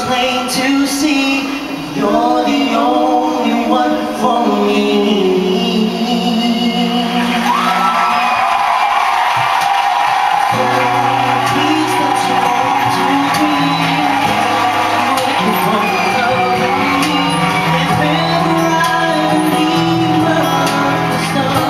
plain to see you're the only one for me. Please don't you want to be waiting for love and me. If ever I believe the stars,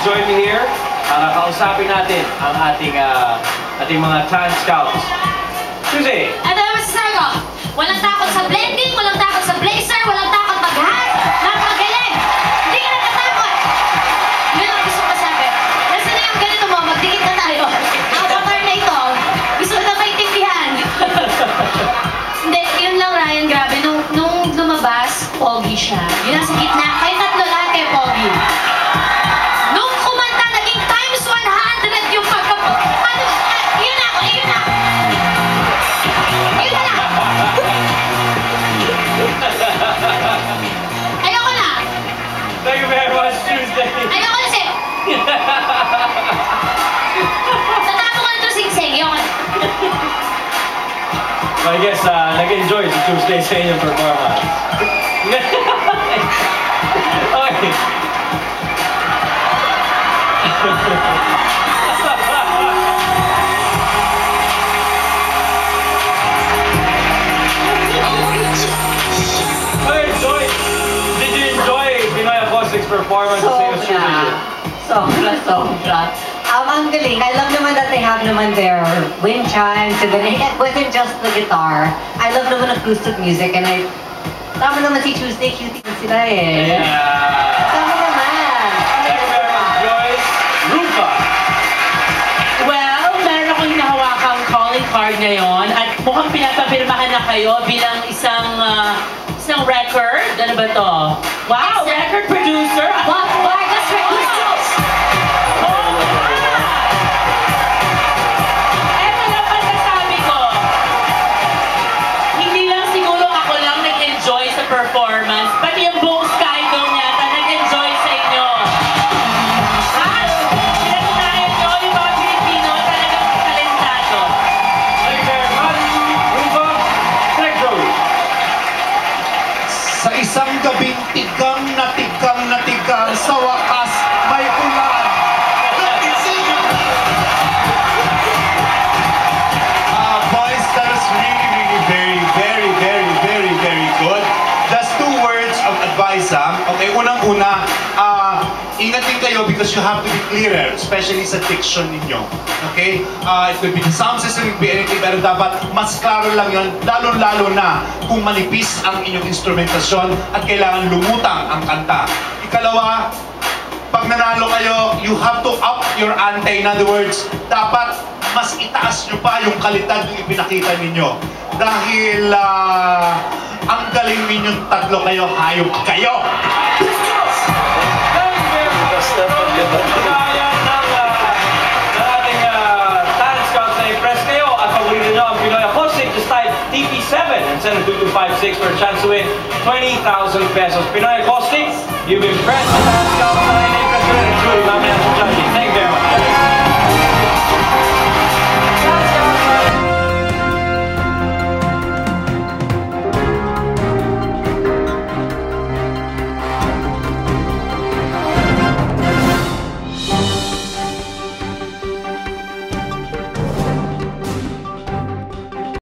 join me here para kausapin natin ang ating mga Tan Scouts. Suzy! Ano naman masasabi ko? Walang takot sa blending, walang takot sa blazer, walang takot mag-hat. Napakagaling! Hindi ka natatakot! Yun ang gusto ko masabi. Kasi na yung ganito mo, magdikit na tayo. Avatar na ito. Gusto ko na maintindihan. Hindi, yun lang Ryan, grabe. Nung lumabas, pogi siya. Yun nasa gitna. Kayo tatlo lahat kayo pogi. Nung kumanta, naging times 100 yung pagkapo. Ano? Yun ako, yun ako. Yun na lang. Ayoko na. Thank you very much, Tuesday. Ayoko na siya. Tatapo ko na ito sing-sing. Ayoko na. I guess nag-enjoy si Tuesday sa inyong performance. Okay. Did you enjoy Pinoy Acoustics performance sa iyo, Suzy? Sobra. Ang galing. I love naman that they have naman their wind chimes and then it wasn't just the guitar. I love naman acoustic music and tama naman si Tuesday, cutie na sila eh. Yeah. Tama naman. Thank you very much, Joyce. Rufa! Well, meron akong hinahawakang calling card ngayon at mukhang pinapapirmahan na kayo bilang isang record. Ano ba to? Wow, record producer. Bob Vargas Records. Eto na pagkasabi ko. Hindi lang siguro ako lang nag-enjoy sa performance, pati yung buong Skydome yata nag-enjoy sa inyo. At pinatunayan nyo yung mga Pilipino talagang talentado. Thank you very much. Rufa! Electro! Sa isang gabing tigang na tigang sa wakas may ulan. Boys, that is really very good. Just 2 words of advice, Okay, unang-una, ingat din kayo because you have to be clearer, especially sa diction ninyo. Okay? It could be the sound system, it could be anything, pero dapat mas klaro lang yun, lalo-lalo na kung manipis ang inyong instrumentasyon at kailangan lumutang ang kanta. Ikalawa, pag nanalo kayo, you have to up your ante. In other words, dapat mas itaas nyo pa yung kalidad ng ipinakita ninyo. Dahil ang galing ninyong tatlo kayo, hayop kayo! Kaya ng ating Tan Scouts na i-press kayo at paborito nyo ang Pinoy Acoustic, just type TP7 and send it 2256 for a chance to win 20,000 pesos. Pinoy Acoustic, you've impressed the Tan Scouts na i-press Chris Greg, Julie, mamaya sa judging. Thank you.